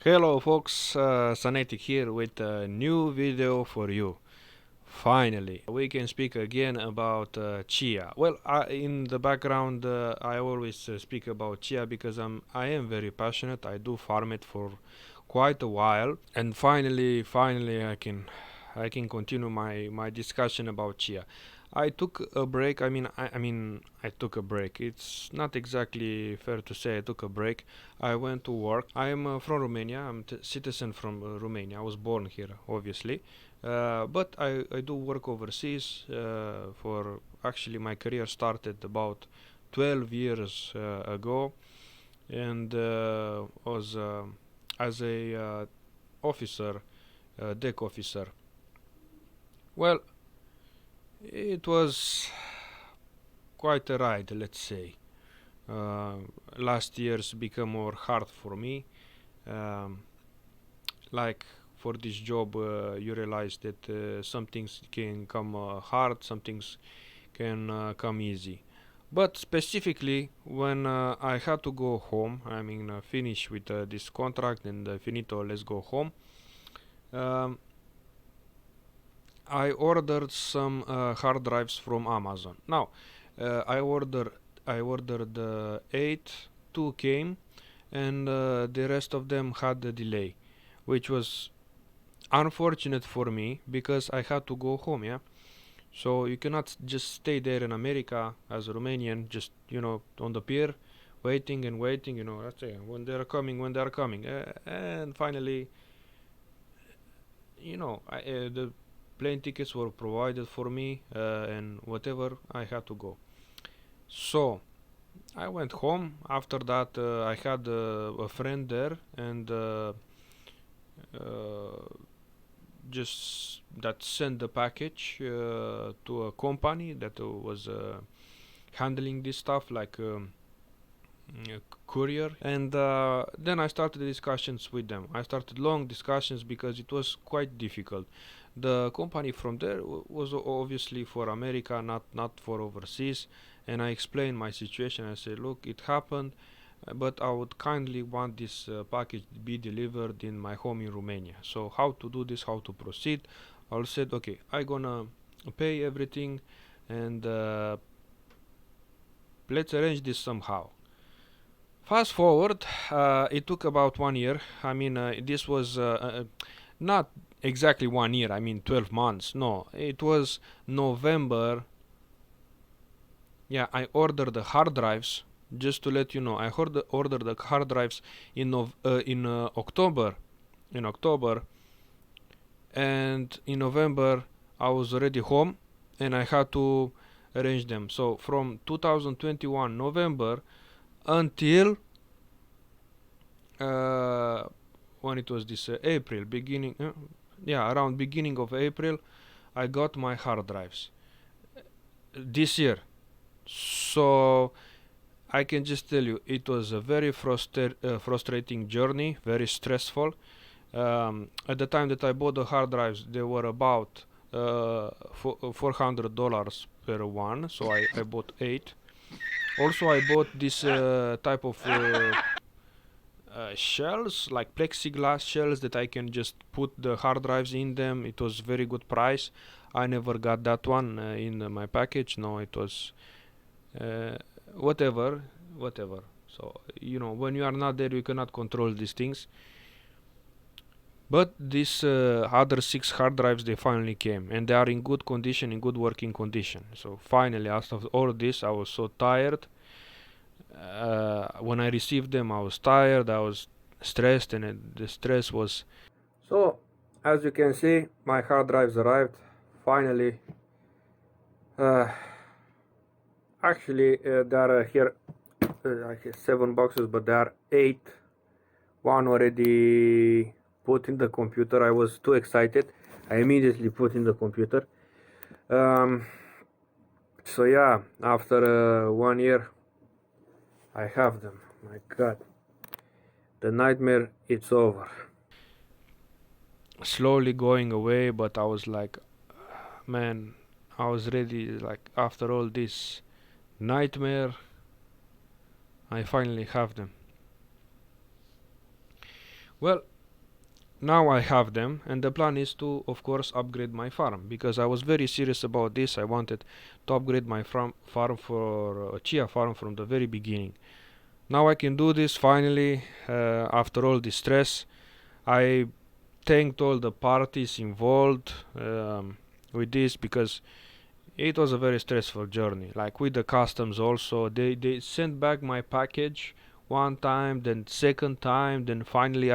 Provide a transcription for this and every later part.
Hello folks, Sanetic here with a new video for you. Finally, we can speak again about Chia. Well, in the background, I always speak about Chia because I am very passionate. I do farm it for quite a while, and finally, I can continue my discussion about Chia. I took a break. I took a break. It's not exactly fair to say I took a break. I went to work. I am from Romania. I'm a citizen from Romania. I was born here, obviously, but I do work overseas. For actually, my career started about 12 years ago, and was as a officer, deck officer. Well, it was quite a ride, let's say. Uh, Last years become more hard for me. Um, like for this job, you realize that some things can come hard, some things can come easy. But specifically, when I had to go home, finish with this contract and finito, let's go home. Um, I ordered some hard drives from Amazon. Now, uh, I ordered I ordered eight, two came, and the rest of them had a delay, which was unfortunate for me because I had to go home. Yeah, so you cannot just stay there in America as a Romanian, just on the pier, waiting and waiting. That's it. When they're coming, and finally, the plane tickets were provided for me, and whatever I had to go. So I went home. After that, I had a friend there, and uh, just that sent the package to a company that was handling this stuff, like courier. And then I started discussions with them. I started long discussions because it was quite difficult. The company from there was obviously for America, not for overseas. And I explained my situation. I said, look, it happened, but I would kindly want this package to be delivered in my home in Romania. So how to do this, how to proceed. I said, okay, I gonna pay everything, and let's arrange this somehow. Fast forward, it took about 1 year. This was not exactly 1 year. 12 months. No, it was November. Yeah, I ordered the hard drives. Just to let you know, I ordered the hard drives in October. In October, and in November, I was already home, and I had to arrange them. So from 2021 November until uh, when it was this April, around beginning of April, I got my hard drives this year. So I can just tell you, it was a very frustrating journey, very stressful. At the time that I bought the hard drives, they were about $400 per one, so I bought eight. Also, I bought this type of shells, like plexiglass shells that I can just put the hard drives in them. It was very good price. I never got that one in my package. No, it was uh, whatever, whatever. So when you are not there, you cannot control these things. But these other six hard drives, they finally came, and they are in good condition, in good working condition. So finally, after all this, I was so tired. When I received them, I was tired, I was stressed, and the stress was. So, as you can see, my hard drives arrived finally. Uh, Actually, there are here I have 7 boxes, but there are 8. One already put in the computer. I was too excited. I immediately put in the computer. Um, so yeah, after 1 year, I have them. My God, the nightmare, it's over. Slowly going away, but I was like, man, I was ready. Like after all this nightmare, I finally have them. Well, now I have them, and the plan is to, of course, upgrade my farm because I was very serious about this. I wanted to upgrade my farm for chia farm from the very beginning. Now I can do this finally after all this stress. I thanked all the parties involved with this because it was a very stressful journey. Like with the customs also, they sent back my package one time, then second time, then finally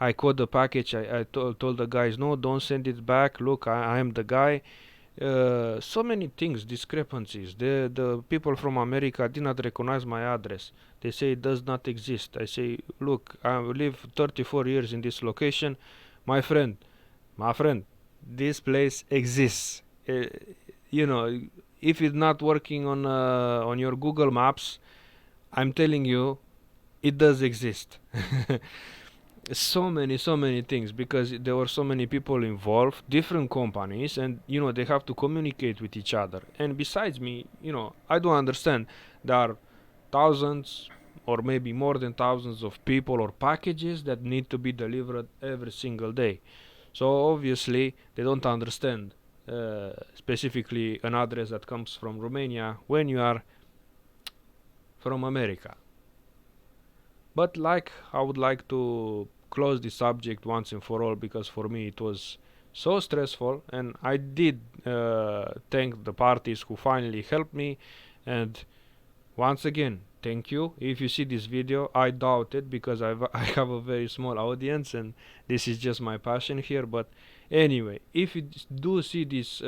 I caught the package. I told the guys, no, don't send it back. Look, I am the guy. So many things, discrepancies. The people from America did not recognize my address. They say it does not exist. I say, look, I live 34 years in this location. My friend, my friend, this place exists. You know, if it's not working on your Google Maps, I'm telling you, it does exist. So many things because there were so many people involved, different companies, and they have to communicate with each other. And besides me, I do understand there are thousands or maybe more than thousands of people or packages that need to be delivered every single day. So obviously they don't understand specifically an address that comes from Romania when you are from America. But like I would like to close this subject once and for all because for me it was so stressful, and I did thank the parties who finally helped me. And once again, thank you. If you see this video, I doubt it because I have a very small audience and this is just my passion here. But anyway, if you do see this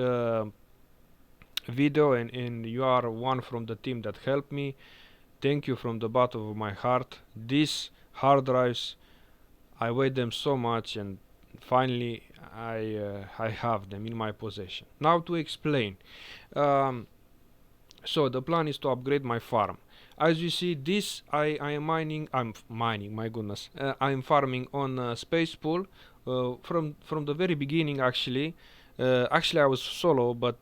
video and you are one from the team that helped me, thank you from the bottom of my heart. These hard drives, I weighed them so much, and finally I have them in my possession. Now to explain. Um, so the plan is to upgrade my farm. As you see, this I am mining. I'm mining. My goodness, I'm farming on Spacepool. From the very beginning, actually. Actually, I was solo, but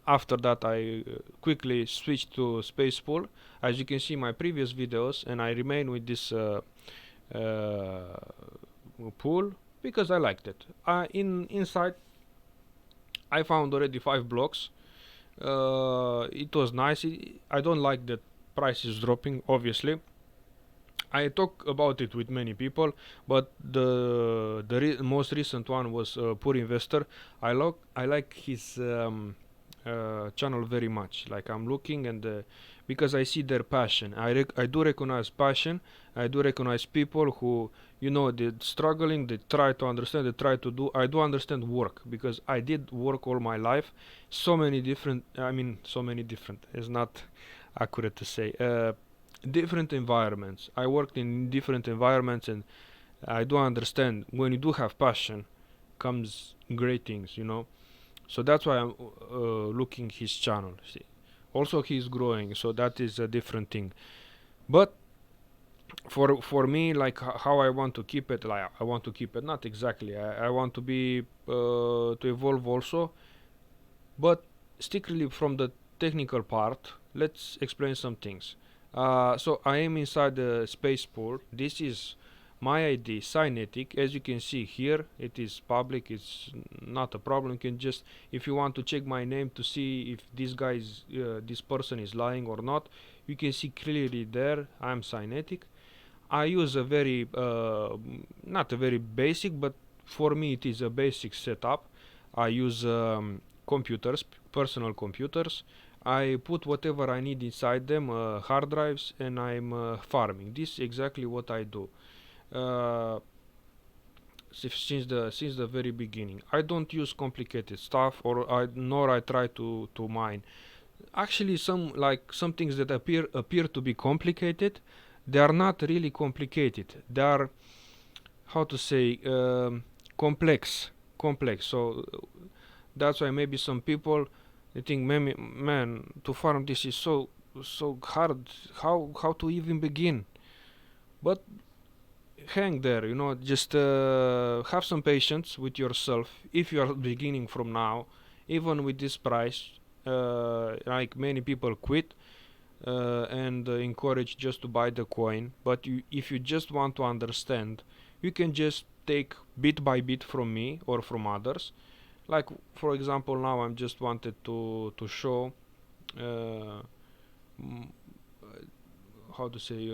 after that I quickly switched to Spacepool. As you can see my previous videos, and I remain with this uh, pool because I liked it. Inside I found already 5 blocks. It was nice. I don't like that price is dropping, obviously. I talk about it with many people, but the most recent one was Poor Investor. I like his channel very much. Like I'm looking and because I see their passion. I do recognize passion. I do recognize people who they're struggling. They try to understand. They try to do. I do understand work because I did work all my life. So many different. I mean, so many different. It's not accurate to say. Different environments. I worked in different environments, and I do understand when you do have passion comes great things. So that's why I'm looking his channel. See. Also, he's growing, so that is a different thing. But for me, like how I want to keep it, like I want to keep it not exactly. I want to be to evolve also, but strictly from the technical part. Let's explain some things. So I am inside the spaceport. This is my ID, Cynetic. As you can see here, it is public. It's not a problem. You can just, if you want to check my name to see if this person is lying or not, you can see clearly there. I'm Cynetic. I use a very, not a very basic, but for me it is a basic setup. I use computers, personal computers. I put whatever I need inside them, hard drives, and I'm farming. This is exactly what I do. Uh, since the very beginning, I don't use complicated stuff, nor I try to mine. Actually, some things that appear to be complicated, they are not really complicated. They are, how to say, complex. So that's why maybe some people they think, man, to farm this is so hard. How to even begin? But hang there, just have some patience with yourself. If you are beginning from now, even with this price, like many people quit and encourage just to buy the coin. But if you just want to understand, you can just take bit by bit from me or from others. Like for example, now I'm just wanted to show uh, how to say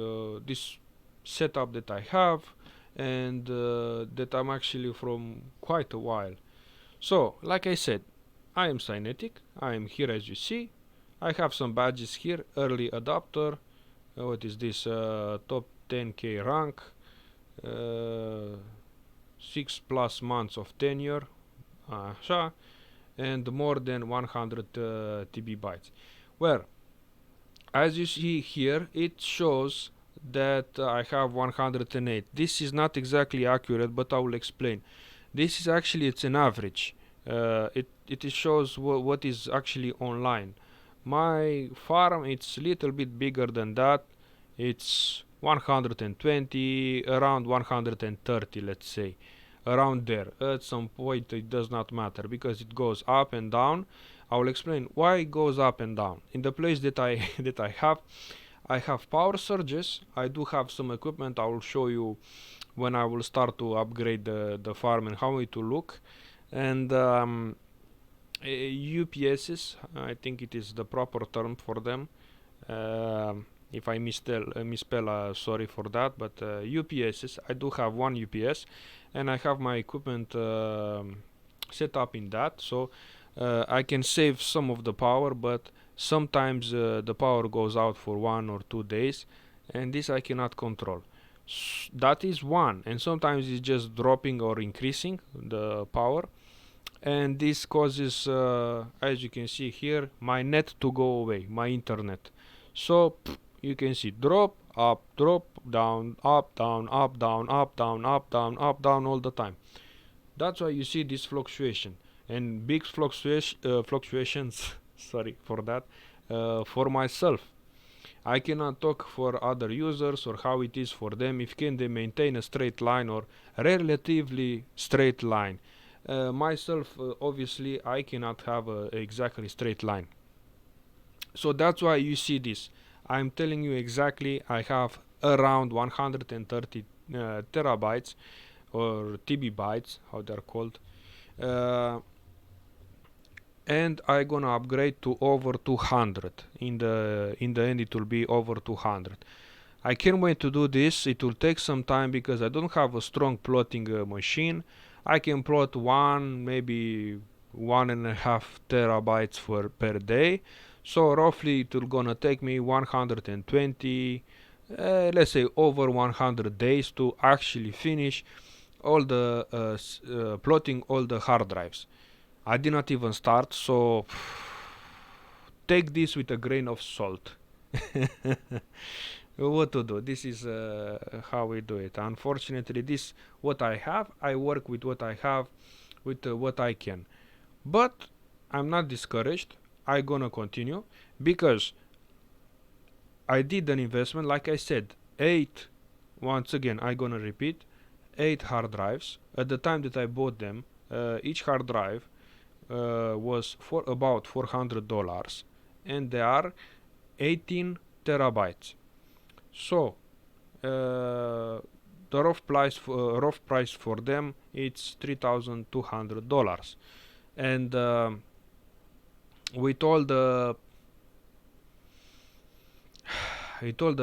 this setup that I have, and that I'm actually from quite a while. So like I said, I am Cynetic, I am here as you see. I have some badges here: early adopter, what is this, top 10k rank, 6 plus months of tenure, and more than 100 TB bytes. Well, as you see here, it shows that I have 108. This is not exactly accurate, but I will explain. This is actually, it's an average. It shows what is actually online. My farm, it's a little bit bigger than that. It's 120, around 130, let's say, around there. At some point it does not matter because it goes up and down. I will explain why it goes up and down. In the place that I that I have power surges. I do have some equipment. I will show you when I will start to upgrade the farm and how it will look. And UPSs, I think it is the proper term for them. If I misspell, sorry for that. But UPSs, I do have one UPS, and I have my equipment set up in that, so I can save some of the power. But sometimes the power goes out for 1 or 2 days, and this I cannot control. That is one, and sometimes it's just dropping or increasing the power, and this causes, as you can see here, my net to go away, my internet. So you can see drop, up, drop, down, up, down, up, down, up, down, up, down, up, down all the time. That's why you see this fluctuation and big fluctuations. Sorry for that. For myself, I cannot talk for other users or how it is for them, if can they maintain a straight line or relatively straight line. Myself, obviously I cannot have a exactly straight line. So that's why you see this. I'm telling you exactly, I have around 130 terabytes or TB bytes, how they're called, uh, and I gonna upgrade to over 200. In the end it will be over 200. I can't wait to do this. It will take some time because I don't have a strong plotting machine. I can plot maybe 1.5 terabytes per day. So roughly it will gonna take me 120, let's say over 100 days to actually finish all the plotting all the hard drives. I did not even start, so take this with a grain of salt. What to do? This is how we do it. Unfortunately, this what I have. I work with what I have, with what I can. But I'm not discouraged. I gonna continue because I did an investment. Like I said, 8. Once again, I gonna repeat, 8 hard drives. At the time that I bought them, each hard drive was for about $400, and they are 18 terabytes. So the rough price for them, it's $3,200, and with all the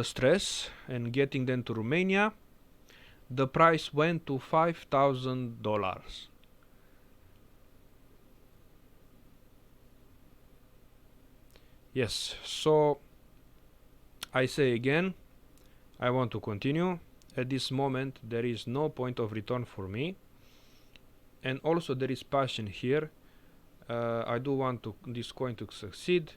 stress and getting them to Romania, the price went to $5,000. Yes, so I say again, I want to continue. At this moment there is no point of return for me, and also there is passion here. I do want this coin to succeed,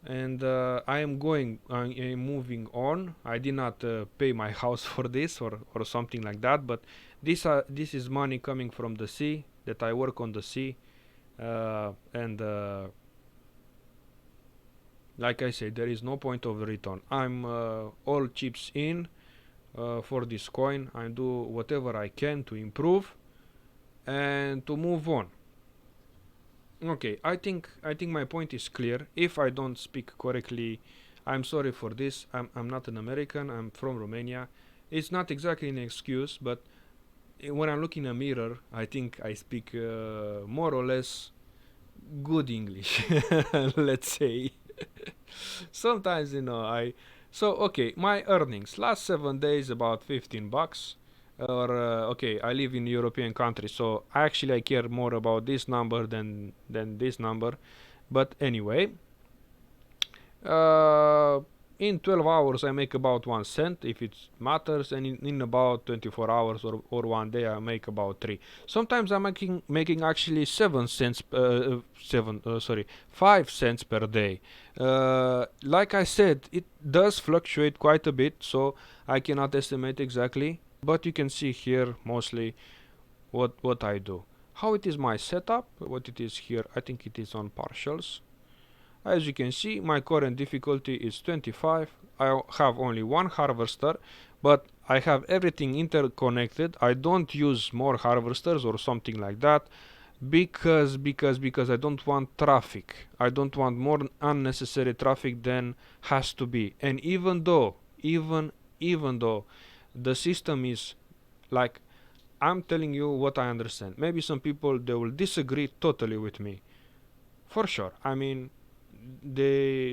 and I am moving on. I did not pay my house for this or something like that, but this is money coming from the sea, that I work on the sea, and like I said, there is no point of return. I'm all chips in for this coin. I do whatever I can to improve and to move on. Okay, I think my point is clear. If I don't speak correctly, I'm sorry for this. I'm not an American. I'm from Romania. It's not exactly an excuse, but when I'm looking in a mirror, I think I speak more or less good English, let's say. Sometimes, So, okay, my earnings last 7 days about 15 bucks. Or, okay, I live in European country, so actually I care more about this number than this number. But anyway, uh, in 12 hours I make about 1 cent if it matters, and in about 24 hours or 1 day I make about 3. Sometimes I'm making actually 7 cents 5 cents per day. Like I said, it does fluctuate quite a bit, so I cannot estimate exactly, but you can see here mostly what I do. How it is my setup, what it is here, I think it is on partials. As you can see, my current difficulty is 25. I have only one harvester, but I have everything interconnected. I don't use more harvesters or something like that because I don't want traffic. I don't want more unnecessary traffic than has to be. And even though the system is like, I'm telling you what I understand. Maybe some people they will disagree totally with me. For sure. I mean,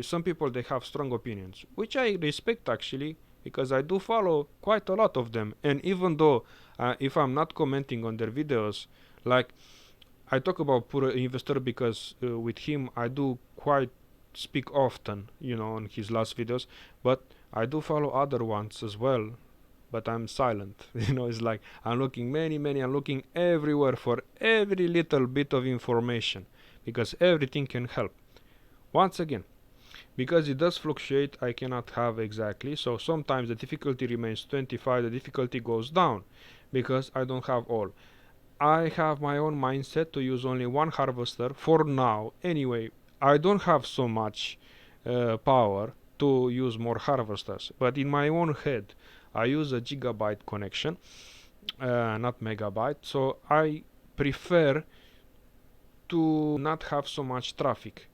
some people they have strong opinions, which I respect actually, because I do follow quite a lot of them. And even though if I'm not commenting on their videos, like I talk about poor investor because with him I do quite speak often, on his last videos, but I do follow other ones as well. But I'm silent. It's like I'm looking I'm looking everywhere for every little bit of information because everything can help. Once again, because it does fluctuate, I cannot have exactly. So sometimes the difficulty remains 25, the difficulty goes down because I don't have all. I have my own mindset to use only one harvester for now. Anyway, I don't have so much power to use more harvesters, but in my own head, I use a gigabyte connection, not megabyte. So I prefer to not have so much traffic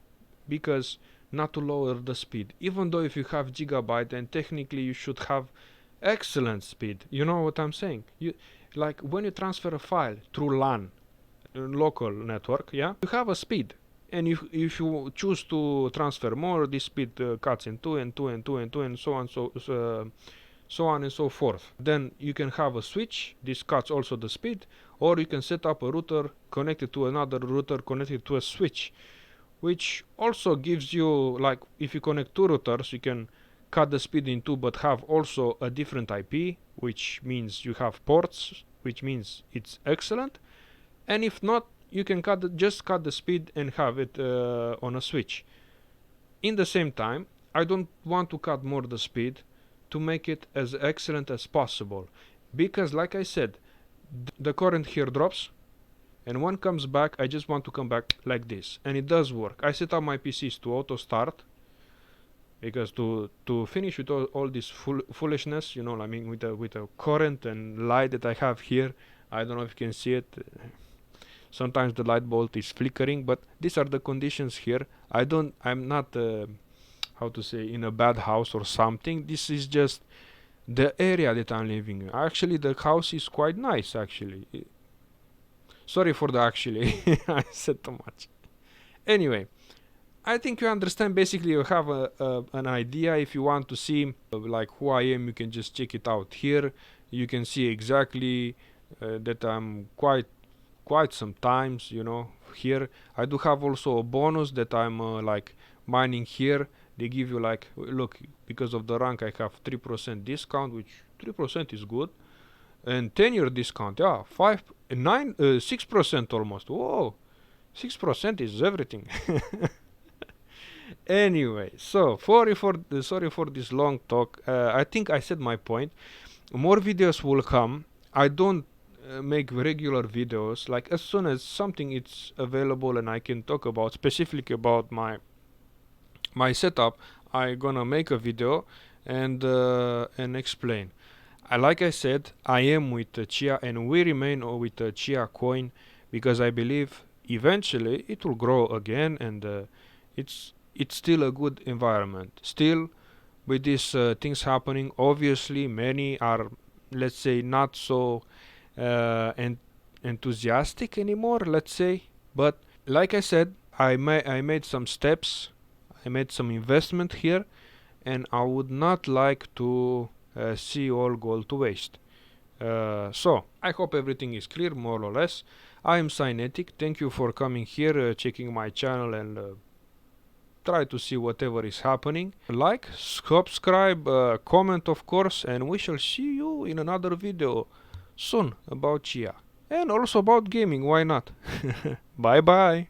because not to lower the speed, even though if you have gigabyte and technically you should have excellent speed. You know what I'm saying? You like when you transfer a file through LAN, local network, yeah, you have a speed, and if you choose to transfer more, this speed cuts in two and two and two and two and so on, so on and so forth. Then you can have a switch, this cuts also the speed, or you can set up a router connected to another router connected to a switch, which also gives you, like, if you connect two routers, you can cut the speed in two but have also a different IP, which means you have ports, which means it's excellent. And if not, you can just cut the speed and have it on a switch. In the same time, I don't want to cut more the speed to make it as excellent as possible, because like I said, the current here drops, and when comes back, I just want to come back like this, and it does work. I set up my PCs to auto start because to finish with all this foolishness, I mean, with the current and light that I have here, I don't know if you can see it. Sometimes the light bulb is flickering, but these are the conditions here. I'm not how to say, in a bad house or something. This is just the area that I'm living in. Actually, the house is quite nice actually. Sorry for the actually. I said too much. Anyway, I think you understand. Basically, you have an idea. If you want to see like who I am, you can just check it out here. You can see exactly that I'm quite sometimes, here. I do have also a bonus that I'm like mining here. They give you, like, look, because of the rank I have 3% discount, which 3% is good, and 10-year discount, yeah, 6% almost. Whoa, 6% is everything. Anyway, so sorry for this long talk. I think I said my point. More videos will come. I don't make regular videos. Like, as soon as something is available and I can talk about specifically about my setup, I gonna make a video and explain. Like I said, I am with Chia, and we remain with the Chia coin because I believe eventually it will grow again, and it's still a good environment. Still, with these things happening, obviously many are, let's say, not so and enthusiastic anymore, let's say. But like I said, I made some steps, I made some investment here, and I would not like to see all go to waste. So I hope everything is clear, more or less. I am Cynetic. Thank you for coming here, checking my channel, and try to see whatever is happening. Like, subscribe, comment, of course, and we shall see you in another video soon about Chia and also about gaming. Why not? Bye bye.